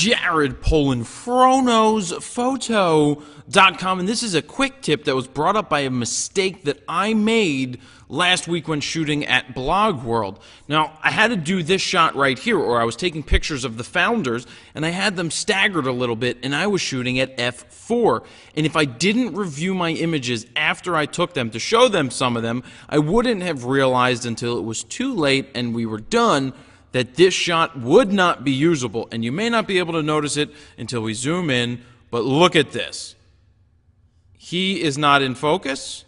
Jared Polin, FroKnowsPhoto.com, and this is a quick tip that was brought up by a mistake that I made last week when shooting at Blog World. Now, I had to do this shot right here, or I was taking pictures of the founders, and I had them staggered a little bit, and I was shooting at f4. And if I didn't review my images after I took them to show them some of them, I wouldn't have realized until it was too late and we were done that this shot would not be usable. And you may not be able to notice it until we zoom in, but look at this. He is not in focus,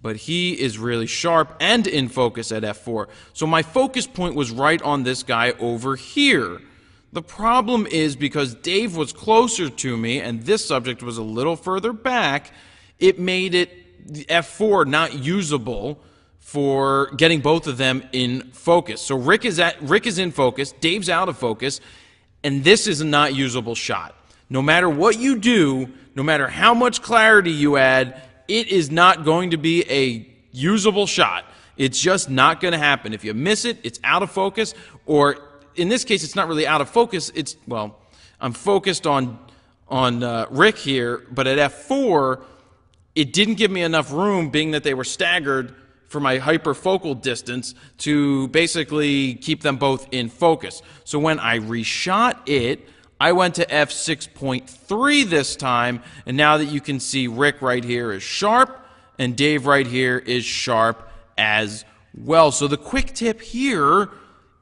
but he is really sharp and in focus at f4. So my focus point was right on this guy over here. The problem is because Dave was closer to me and this subject was a little further back, it made it f4 not usable for getting both of them in focus. So Rick is in focus, Dave's out of focus, and this is a not usable shot. No matter what you do, no matter how much clarity you add, it is not going to be a usable shot. It's just not going to happen. If you miss it, it's out of focus, or in this case, it's not really out of focus. It's, well, I'm focused on Rick here, but at f4, it didn't give me enough room, being that they were staggered, for my hyperfocal distance to basically keep them both in focus. So when I reshot it, I went to f6.3 this time, and now that you can see Rick right here is sharp, and Dave right here is sharp as well. So the quick tip here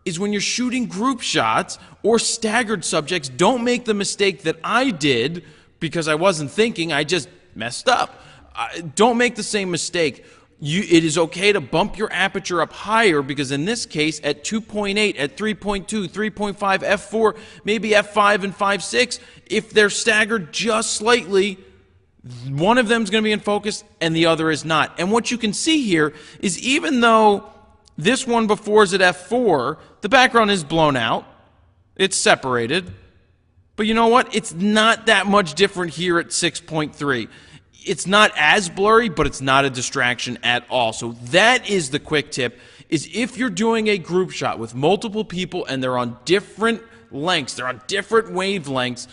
is when you're shooting group shots or staggered subjects, don't make the mistake that I did because I wasn't thinking, I just messed up. Don't make the same mistake. It is okay to bump your aperture up higher because in this case, at 2.8, at 3.2, 3.5, f4, maybe f5 and 5.6, if they're staggered just slightly, one of them is going to be in focus and the other is not. And what you can see here is even though this one before is at f4, the background is blown out, it's separated, but you know what? It's not that much different here at 6.3. It's not as blurry, but it's not a distraction at all. So that is the quick tip, is if you're doing a group shot with multiple people and they're on different lengths, they're on different wavelengths,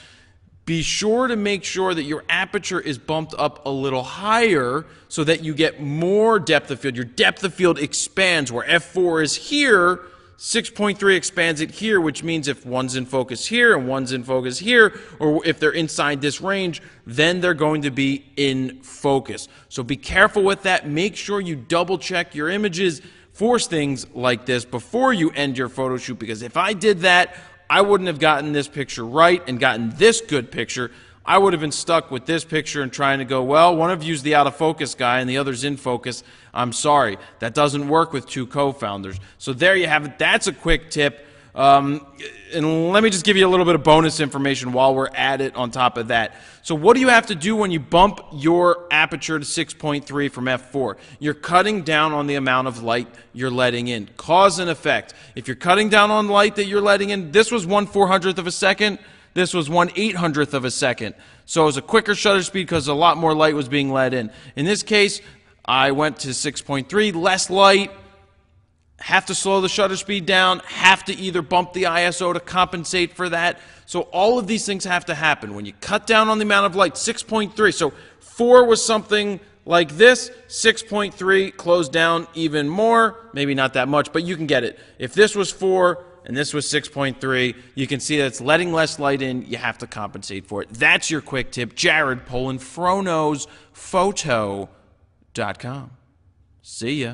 be sure to make sure that your aperture is bumped up a little higher so that you get more depth of field. Your depth of field expands. Where f4 is here, 6.3 expands it here, which means if one's in focus here and one's in focus here, or if they're inside this range, then they're going to be in focus. So be careful with that. Make sure you double check your images for things like this before you end your photo shoot, because if I did that, I wouldn't have gotten this picture right and gotten this good picture. I would have been stuck with this picture and trying to go, well, one of you's the out of focus guy and the other's in focus. I'm sorry. That doesn't work with two co-founders. So there you have it. That's a quick tip. And let me just give you a little bit of bonus information while we're at it on top of that. So what do you have to do when you bump your aperture to 6.3 from f4? You're cutting down on the amount of light you're letting in. Cause and effect. If you're cutting down on light that you're letting in, this was 1/400th of a second. This was 1/800th of a second. So it was a quicker shutter speed because a lot more light was being let in. In this case, I went to 6.3, less light, have to slow the shutter speed down, have to either bump the ISO to compensate for that. So all of these things have to happen. When you cut down on the amount of light, 6.3, so 4 was something like this, 6.3 closed down even more, maybe not that much, but you can get it. If this was 4, and this was 6.3, you can see that it's letting less light in. You have to compensate for it. That's your quick tip. Jared Polin, FroKnowsPhoto.com. See ya.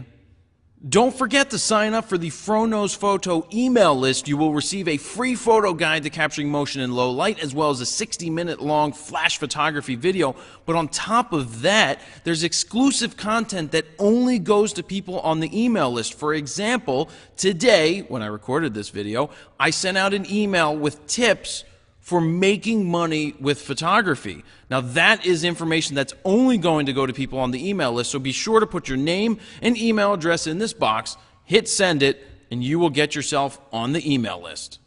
Don't forget to sign up for the FroKnows Photo email list. You will receive a free photo guide to capturing motion in low light, as well as a 60-minute long flash photography video. But on top of that, there's exclusive content that only goes to people on the email list. For example, today, when I recorded this video, I sent out an email with tips for making money with photography. Now that is information that's only going to go to people on the email list, so be sure to put your name and email address in this box, hit send it, and you will get yourself on the email list.